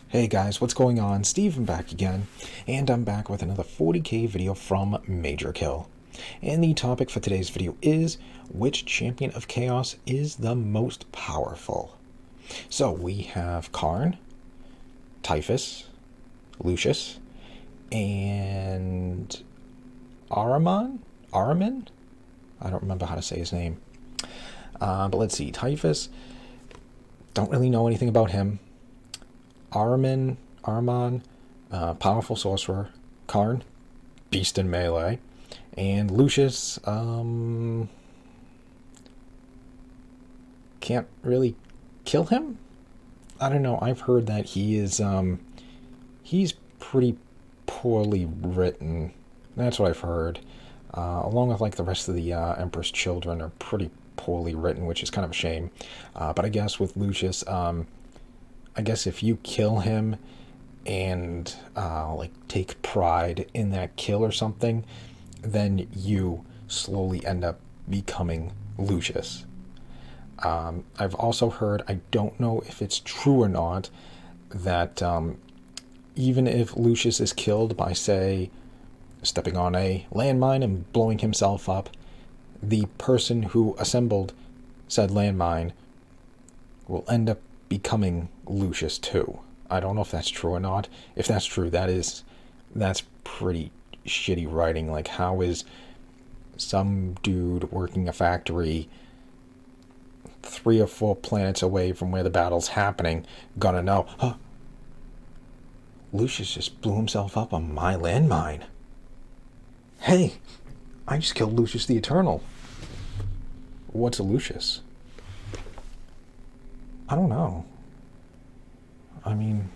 Hey guys, what's going on? Steven back again, and I'm back with another 40k video from Major Kill. And the topic for today's video is, which champion of chaos is the most powerful? So we have Karn, Typhus, Lucius, and Ahriman? I don't remember how to say his name. But let's see, Typhus, don't really know anything about him. Ahriman, powerful sorcerer. Karn, beast in melee. And Lucius, can't really kill him? I don't know, I've heard that he is, he's pretty poorly written. That's what I've heard. Along with, like, the rest of the Emperor's Children are pretty poorly written, which is kind of a shame. But I guess with Lucius, I guess if you kill him and like take pride in that kill or something, then you slowly end up becoming Lucius. I've also heard, I don't know if it's true or not, that even if Lucius is killed by, say, stepping on a landmine and blowing himself up, the person who assembled said landmine will end up becoming Lucius too. I don't know if that's true or not. If that's true, that's pretty shitty writing. Like, how is some dude working a factory 3 or 4 planets away from where the battle's happening gonna know, huh, Lucius just blew himself up on my landmine. Hey, I just killed Lucius the Eternal. What's a Lucius? I don't know. I mean,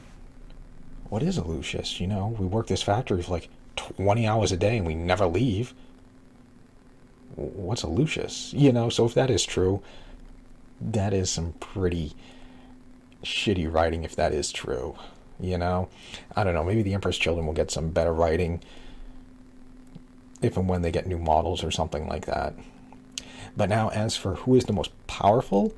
what is a Lucius? You know, we work this factory for like 20 hours a day and we never leave. What's a Lucius? You know, so if that is true, that is some pretty shitty writing if that is true. You know? I don't know, maybe the Emperor's Children will get some better writing if and when they get new models or something like that. But now, as for who is the most powerful,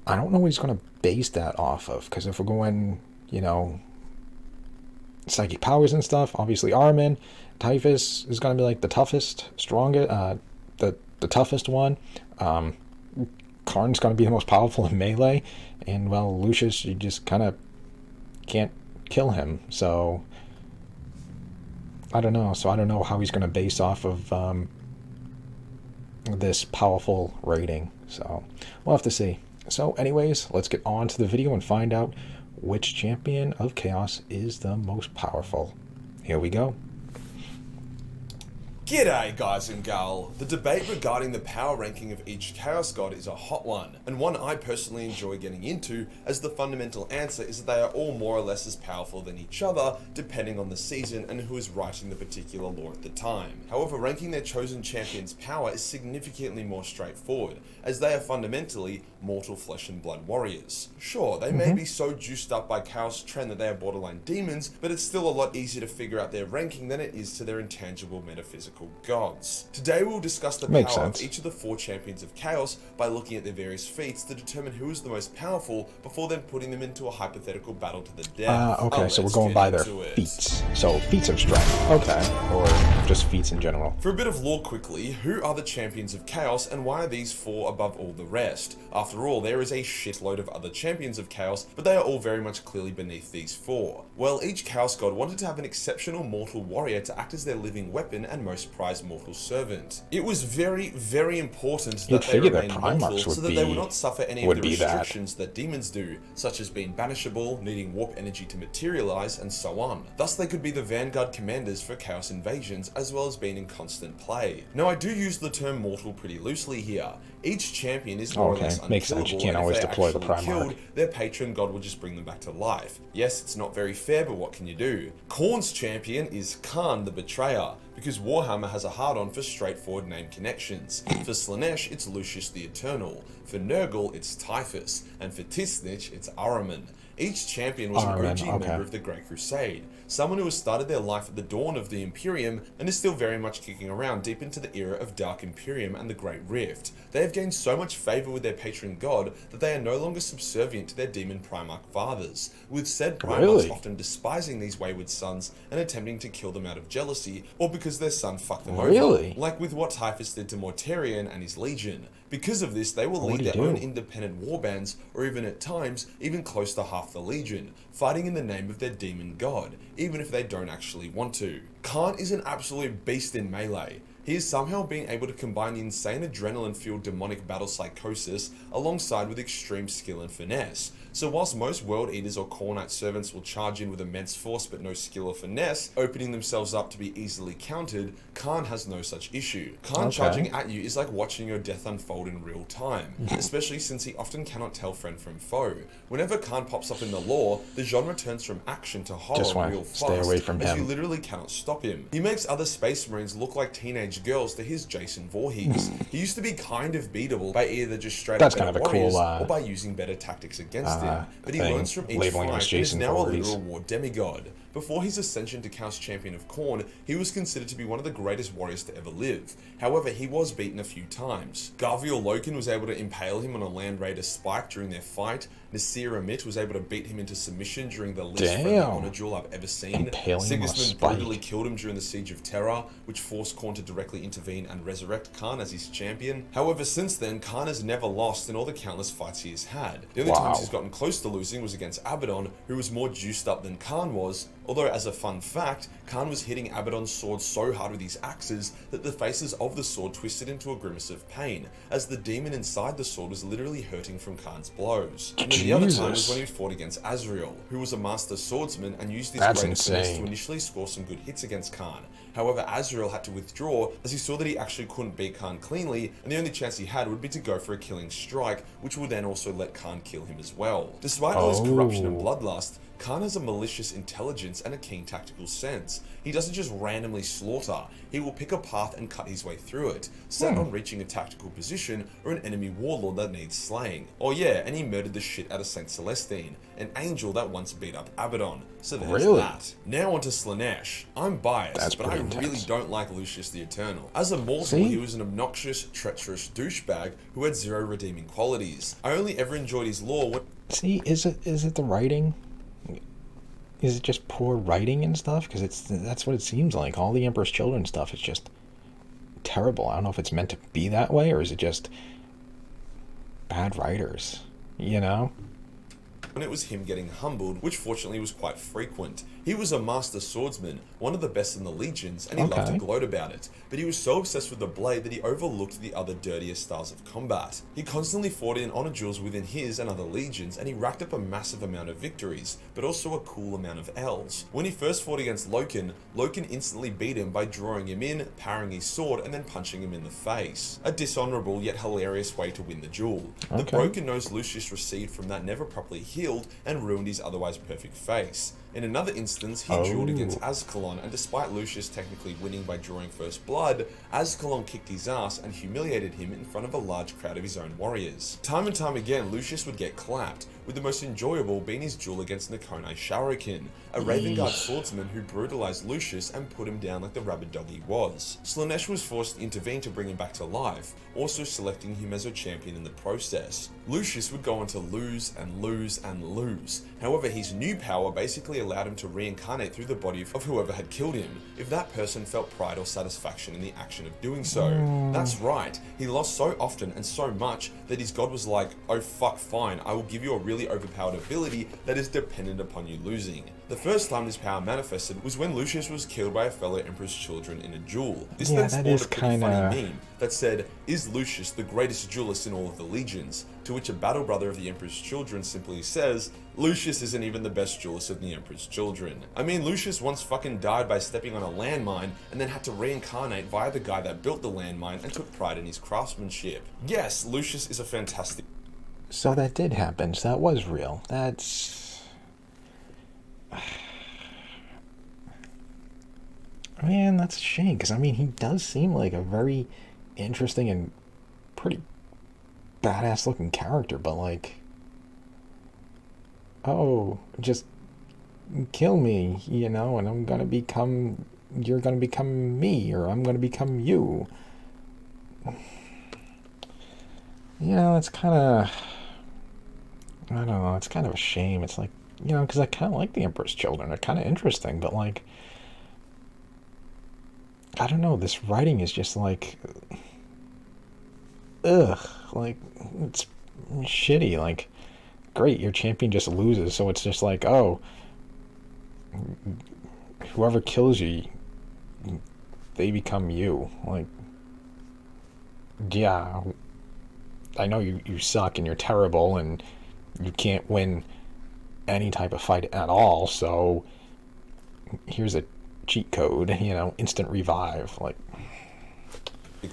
I don't know what he's going to base that off of, because if we're going, you know, psychic powers and stuff, obviously Ahriman, Typhus is going to be like the toughest, strongest, the toughest one. Karn's going to be the most powerful in melee, and, well, Lucius, you just kind of can't kill him, so I don't know. So I don't know how he's going to base off of this powerful rating, so we'll have to see. So anyways, let's get on to the video and find out which champion of chaos is the most powerful. Here we go. G'day guys and gal. The debate regarding the power ranking of each Chaos God is a hot one, and one I personally enjoy getting into, as the fundamental answer is that they are all more or less as powerful than each other, depending on the season and who is writing the particular lore at the time. However, ranking their chosen champion's power is significantly more straightforward, as they are fundamentally mortal flesh and blood warriors. Sure, they may be so juiced up by Chaos Trend that they are borderline demons, but it's still a lot easier to figure out their ranking than it is to their intangible metaphysical gods. Today we'll discuss the power of each of the 4 champions of chaos by looking at their various feats to determine who is the most powerful before then putting them into a hypothetical battle to the death. Okay, so we're going by their feats. So feats of strength, okay, or just feats in general. For a bit of lore quickly, who are the champions of chaos and why are these 4 above all the rest? After all, there is a shitload of other champions of chaos, but they are all very much clearly beneath these 4. Well, each chaos god wanted to have an exceptional mortal warrior to act as their living weapon and most prized mortal servant. It was very, very important that they remain mortal so that they would not suffer any of the restrictions that demons do, such as being banishable, needing warp energy to materialize, and so on. Thus they could be the vanguard commanders for chaos invasions, as well as being in constant play. Now I do use the term mortal pretty loosely here. Each champion is more or less unkillable. Makes sense. You can't always deploy the Primarch. Killed, their patron god will just bring them back to life. Yes, it's not very fair, but what can you do? Khorne's champion is Khan the Betrayer, because Warhammer has a hard-on for straightforward name connections. For Slaanesh, it's Lucius the Eternal. For Nurgle, it's Typhus. And for Tisnich, it's Ahriman. Each champion was an Armin, OG okay. member of the Great Crusade, someone who has started their life at the dawn of the Imperium and is still very much kicking around deep into the era of Dark Imperium and the Great Rift. They have gained so much favour with their patron god that they are no longer subservient to their demon Primarch fathers, with said Primarchs Really? often despising these wayward sons and attempting to kill them out of jealousy or because their son fucked them Really? over, like with what Typhus did to Mortarion and his legion. Because of this, they will What'd lead he their own do? independent warbands, or even at times, even close to half the legion, fighting in the name of their demon god, even if they don't actually want to. Khan is an absolute beast in melee. He is somehow being able to combine the insane adrenaline-fueled demonic battle psychosis alongside with extreme skill and finesse. So whilst most World Eaters or Core Knight servants will charge in with immense force but no skill or finesse, opening themselves up to be easily countered, Khan has no such issue. Khan Okay. charging at you is like watching your death unfold in real time, especially since he often cannot tell friend from foe. Whenever Khan pops up in the lore, the genre turns from action to horror Just wanna real fast, stay away from as you him. literally cannot stop him. He makes other Space Marines look like teenage girls to his Jason Voorhees. He used to be kind of beatable by either just straight That's up kind better of a cool, warriors or by using better tactics against him, but he thing, learns from each labeling him fight as and is Jason now Voorhees. a literal war demigod. Before his ascension to Chaos Champion of Khorne, he was considered to be one of the greatest warriors to ever live. However, he was beaten a few times. Garviel Loken was able to impale him on a Land Raider spike during their fight. Nasir Amit was able to beat him into submission during the least friendly Damn. honor duel I've ever seen. Impaling him on a Sigismund spike. brutally killed him during the Siege of Terra, which forced Khorne to directly intervene and resurrect Khan as his champion. However, since then, Khan has never lost in all the countless fights he has had. The only Wow. times he's gotten close to losing was against Abaddon, who was more juiced up than Khan was, although as a fun fact, Khan was hitting Abaddon's sword so hard with his axes that the faces of the sword twisted into a grimace of pain, as the demon inside the sword was literally hurting from Khan's blows. And then the other time was Jesus. when he fought against Azrael, who was a master swordsman and used his That's greatest finesse to insane. initially score some good hits against Khan. However, Azrael had to withdraw as he saw that he actually couldn't beat Khan cleanly, and the only chance he had would be to go for a killing strike, which would then also let Khan kill him as well. Despite all his corruption and Oh. bloodlust, Khan has a malicious intelligence and a keen tactical sense. He doesn't just randomly slaughter, he will pick a path and cut his way through it, set on reaching a tactical position or an enemy warlord that needs slaying. Oh yeah, and he murdered the shit out of Saint Celestine, an angel that once beat up Abaddon. So there's Really? that. Now onto Slanesh. I'm biased, That's but I pretty really intense. don't like Lucius the Eternal. As a mortal, See? he was an obnoxious, treacherous douchebag who had zero redeeming qualities. I only ever enjoyed his lore when See, is it the writing? Is it just poor writing and stuff? Because that's what it seems like. All the Emperor's Children stuff is just terrible. I don't know if it's meant to be that way or is it just bad writers, you know? it was him getting humbled, which fortunately was quite frequent. He was a master swordsman, one of the best in the legions, and he loved to Okay. gloat about it. But he was so obsessed with the blade that he overlooked the other dirtier styles of combat. He constantly fought in honor duels within his and other legions, and he racked up a massive amount of victories, but also a cool amount of L's. When he first fought against Loken, Loken instantly beat him by drawing him in, powering his sword, and then punching him in the face. A dishonorable yet hilarious way to win the duel. The Okay. broken nose Lucius received from that never properly healed and ruined his otherwise perfect face. In another instance, he dueled against Azkaellon, and despite Lucius technically winning by drawing first blood, Azkaellon kicked his ass and humiliated him in front of a large crowd of his own warriors. Time and time again, Lucius would get clapped, with the most enjoyable being his duel against Nakonai Sharakin, a Raven Guard swordsman who brutalized Lucius and put him down like the rabid dog he was. Slanesh was forced to intervene to bring him back to life, also selecting him as a champion in the process. Lucius would go on to lose and lose and lose. However, his new power basically allowed him to reincarnate through the body of whoever had killed him, if that person felt pride or satisfaction in the action of doing so. That's right, he lost so often and so much that his god was like, oh fuck fine, I will give you a really overpowered ability that is dependent upon you losing. The first time this power manifested was when Lucius was killed by a fellow Emperor's children in a duel. This Yeah, then that spawned is a pretty kinda- funny meme that said, is Lucius the greatest duelist in all of the legions? To which a battle brother of the Emperor's children simply says, Lucius isn't even the best duelist of the Emperor's children. I mean, Lucius once fucking died by stepping on a landmine and then had to reincarnate via the guy that built the landmine and took pride in his craftsmanship. Yes, Lucius is a fantastic... So that did happen. So that was real. That's... Man, that's a shame, because, I mean, he does seem like a very interesting and pretty badass-looking character, but, like... oh, just kill me, and you're gonna become me, or I'm gonna become you. It's kind of, I don't know, it's kind of a shame. It's like, because I kind of like the Emperor's Children. They're kind of interesting, but like, I don't know, this writing is just like, ugh, like, it's shitty. Like, great, your champion just loses, so it's just like, oh, whoever kills you, they become you. Like, yeah, I know you suck and you're terrible and you can't win any type of fight at all, so here's a cheat code, instant revive. Like,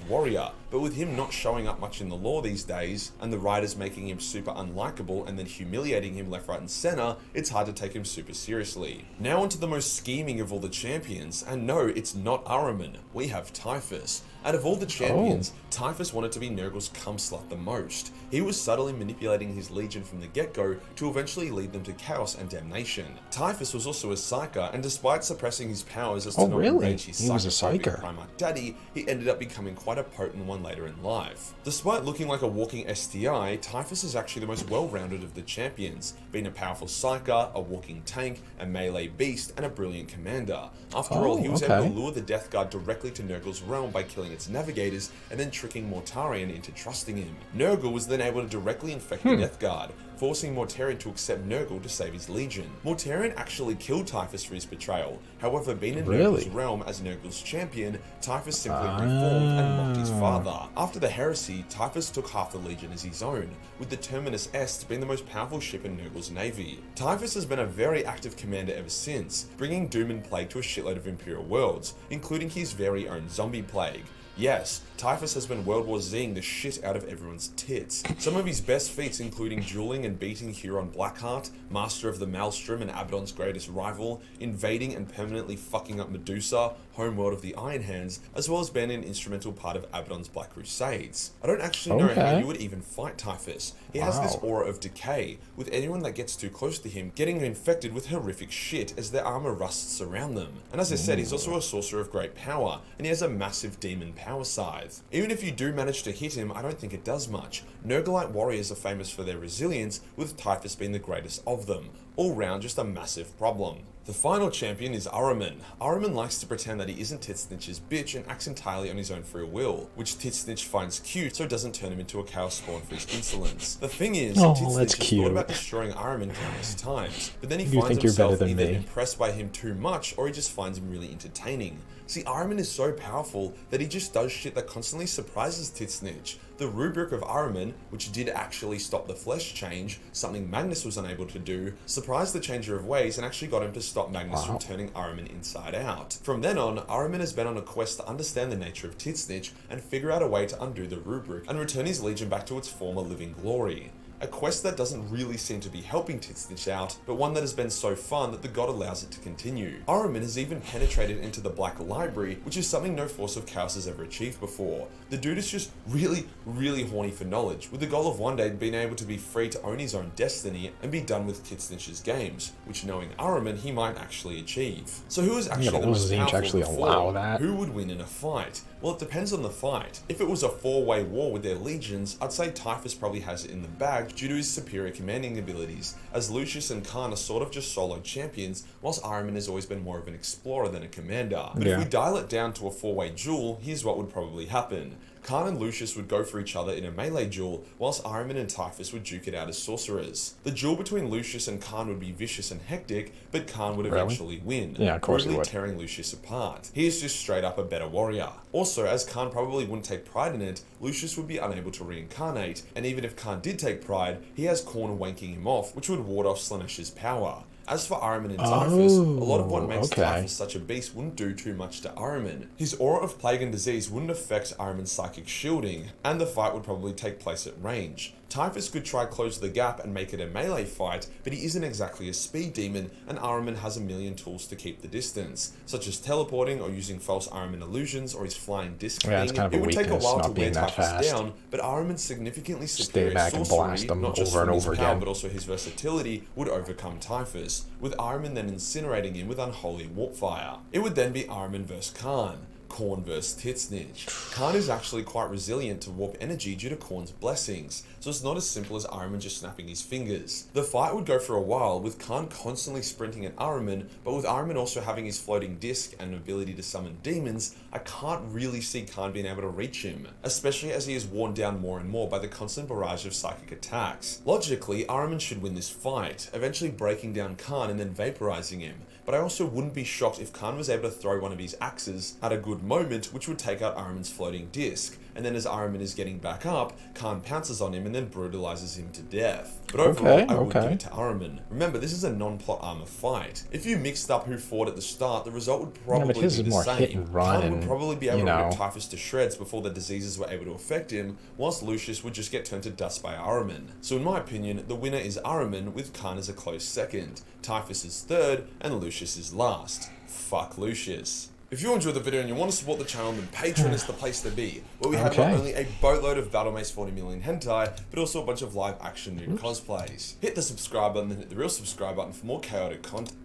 warrior, but with him not showing up much in the lore these days, and the writers making him super unlikable and then humiliating him left, right, and center, it's hard to take him super seriously. Now onto the most scheming of all the champions, and no, it's not Ahriman, we have Typhus. Out of all the champions, Typhus wanted to be Nurgle's cum-slut the most. He was subtly manipulating his legion from the get-go to eventually lead them to chaos and damnation. Typhus was also a psyker, and despite suppressing his powers as to not enrage his psychophobic Primarch daddy, he ended up becoming quite a potent one later in life. Despite looking like a walking STI, Typhus is actually the most well-rounded of the champions, being a powerful psyker, a walking tank, a melee beast, and a brilliant commander. After all, he was able to lure the Death Guard directly to Nurgle's realm by killing its navigators and then tricking Mortarion into trusting him. Nurgle was then able to directly infect the Death Guard, forcing Mortarion to accept Nurgle to save his legion. Mortarion actually killed Typhus for his betrayal. However, being in Nurgle's realm as Nurgle's champion, Typhus simply reformed and mocked his father. After the heresy, Typhus took half the legion as his own, with the Terminus Est being the most powerful ship in Nurgle's navy. Typhus has been a very active commander ever since, bringing doom and plague to a shitload of Imperial worlds, including his very own zombie plague. Yes, Typhus has been World War Zing the shit out of everyone's tits. Some of his best feats including dueling and beating Huron Blackheart, Master of the Maelstrom and Abaddon's greatest rival, invading and permanently fucking up Medusa, homeworld of the Iron Hands, as well as being an instrumental part of Abaddon's Black Crusades. I don't actually know how you would even fight Typhus. He has this aura of decay, with anyone that gets too close to him getting infected with horrific shit as their armor rusts around them. And as I said, he's also a sorcerer of great power, and he has a massive demon power scythe. Even if you do manage to hit him, I don't think it does much. Nurglite warriors are famous for their resilience, with Typhus being the greatest of them. All round just a massive problem. The final champion is Ahriman. Ahriman likes to pretend that he isn't Titsnitch's bitch and acts entirely on his own free will, which Titsnitch finds cute so it doesn't turn him into a chaos spawn for his insolence. The thing is, Titsnitch has thought about destroying Ahriman countless times, but then he finds himself either impressed by him too much or he just finds him really entertaining. See, Ahriman is so powerful that he just does shit that constantly surprises Titsnitch. The rubric of Ahriman, which did actually stop the flesh change, something Magnus was unable to do, surprised the Changer of Ways and actually got him to stop Magnus from turning Ahriman inside out. From then on, Ahriman has been on a quest to understand the nature of Titsnitch and figure out a way to undo the rubric and return his legion back to its former living glory. A quest that doesn't really seem to be helping Titsnitch out, but one that has been so fun that the god allows it to continue. Ahriman has even penetrated into the Black Library, which is something no Force of Chaos has ever achieved before. The dude is just really horny for knowledge, with the goal of one day being able to be free to own his own destiny and be done with Titsnitch's games, which knowing Ahriman he might actually achieve. So who is actually the most powerful before? Who would win in a fight? Well, it depends on the fight. If it was a four-way war with their legions, I'd say Typhus probably has it in the bag due to his superior commanding abilities, as Lucius and Khan are sort of just solo champions, whilst Ahriman has always been more of an explorer than a commander. But if we dial it down to a four-way duel, here's what would probably happen. Khan and Lucius would go for each other in a melee duel, whilst Ahriman and Typhus would duke it out as sorcerers. The duel between Lucius and Khan would be vicious and hectic, but Khan would eventually win, brutally tearing Lucius apart. He is just straight up a better warrior. Also, as Khan probably wouldn't take pride in it, Lucius would be unable to reincarnate, and even if Khan did take pride, he has Khorne wanking him off, which would ward off Slaanesha's power. As for Ahriman and Typhus, a lot of what makes Typhus such a beast wouldn't do too much to Ahriman. His aura of plague and disease wouldn't affect Ahriman's psychic shielding, and the fight would probably take place at range. Typhus could try close the gap and make it a melee fight, but he isn't exactly a speed demon, and Ahriman has a million tools to keep the distance, such as teleporting or using false Ahriman illusions or his flying disc thing. It's kind of it would take a while to wear that Typhus fast. down, but Ahriman's significantly Stay superior back and sorcery, blast them not just over and from his over power, again. but also his versatility, would overcome Typhus, with Ahriman then incinerating him with unholy warp fire. It would then be Ahriman vs Kharn. Khorne vs Titsnitch. Kharn is actually quite resilient to warp energy due to Khorne's blessings, so it's not as simple as Ahriman just snapping his fingers. The fight would go for a while, with Kharn constantly sprinting at Ahriman, but with Ahriman also having his floating disc and an ability to summon demons, I can't really see Kharn being able to reach him, especially as he is worn down more and more by the constant barrage of psychic attacks. Logically, Ahriman should win this fight, eventually breaking down Kharn and then vaporizing him, but I also wouldn't be shocked if Kharn was able to throw one of his axes at a good moment, which would take out Ahriman's floating disc, and then as Ahriman is getting back up, Kharn pounces on him and then brutalizes him to death. But overall, I would give it to Ahriman. Remember, this is a non-plot armor fight. If you mixed up who fought at the start, the result would probably be the same. Hit and run, Kharn would probably be able to rip Typhus to shreds before the diseases were able to affect him, whilst Lucius would just get turned to dust by Ahriman. So in my opinion, the winner is Ahriman, with Kharn as a close second. Typhus is third, and Lucius is last. Fuck Lucius. If you enjoyed the video and you want to support the channel, then Patreon is the place to be, where we have not only a boatload of Battle Mace 40 million hentai, but also a bunch of live action nude cosplays. Hit the subscribe button and hit the real subscribe button for more chaotic content.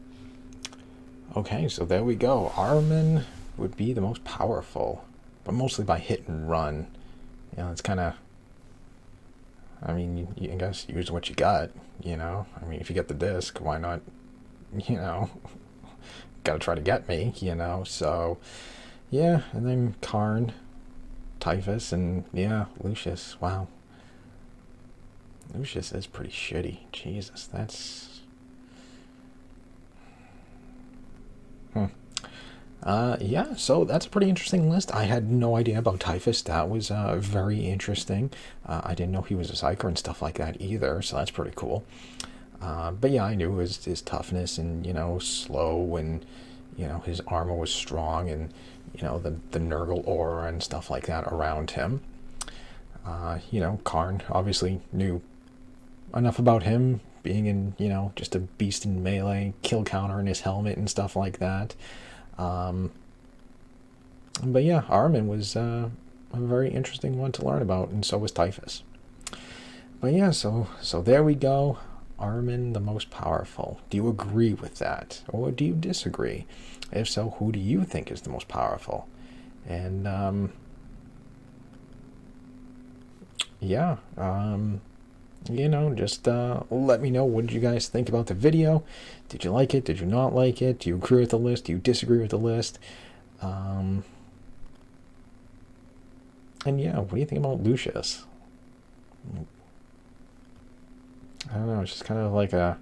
Okay, so there we go. Ahriman would be the most powerful, but mostly by hit and run. You know, it's kind of, I mean, I guess use what you got, you know? I mean, if you get the disc, why not, you know, gotta try to get me, you know? So, yeah, and then Kharn, Typhus, and, yeah, Lucius. Wow. Lucius is pretty shitty. Jesus, that's... yeah, so that's a pretty interesting list. I had no idea about Typhus. That was very interesting. I didn't know he was a psyker and stuff like that either, so that's pretty cool. But yeah, I knew his toughness and, you know, slow, and, you know, his armor was strong, and, you know, the Nurgle aura and stuff like that around him. You know, Kharn obviously knew enough about him being in, you know, just a beast in melee, kill counter in his helmet and stuff like that. But yeah, Ahriman was a very interesting one to learn about, and so was Typhus. But yeah, so there we go. Ahriman, the most powerful. Do you agree with that, or do you disagree? If so, who do you think is the most powerful? And yeah, you know, just let me know, what did you guys think about the video? Did you like it? Did you not like it? Do you agree with the list? Do you disagree with the list? And yeah, what do you think about Lucius? I don't know, it's just kind of like a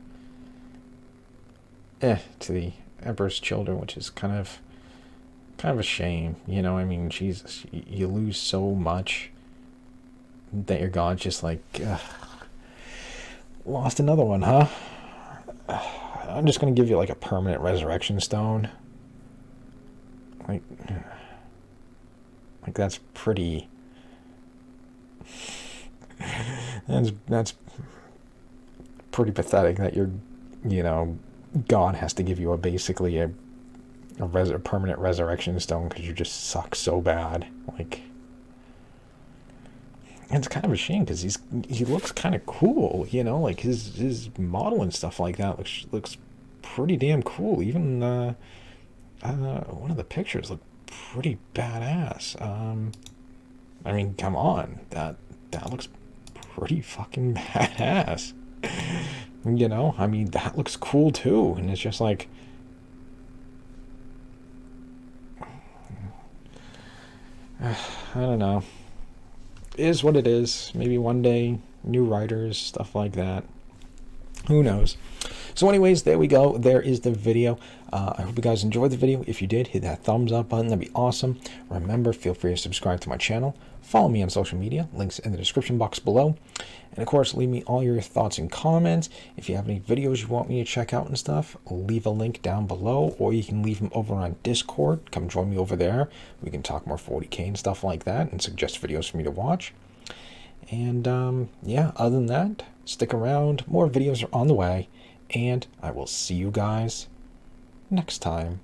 to the Emperor's Children, which is kind of a shame, you know? I mean, Jesus, you lose so much that your God's just like, lost another one, huh? I'm just gonna give you like a permanent resurrection stone. Like that's pretty. That's pretty pathetic that you're, you know, God has to give you basically a permanent resurrection stone because you just suck so bad. Like, it's kind of a shame because he looks kind of cool, you know, like his model and stuff like that looks pretty damn cool. Even one of the pictures looked pretty badass. I mean, come on, that looks pretty fucking badass. You know, I mean, that looks cool too, and it's just like, I don't know. It is what it is. Maybe one day, new writers, stuff like that. Who knows? So anyways, there we go. There is the video. I hope you guys enjoyed the video. If you did, hit that thumbs up button. That'd be awesome. Remember, feel free to subscribe to my channel. Follow me on social media. Links in the description box below. And of course, leave me all your thoughts and comments. If you have any videos you want me to check out and stuff, leave a link down below, or you can leave them over on Discord. Come join me over there. We can talk more 40k and stuff like that, and suggest videos for me to watch. And yeah, other than that, stick around. More videos are on the way. And I will see you guys next time.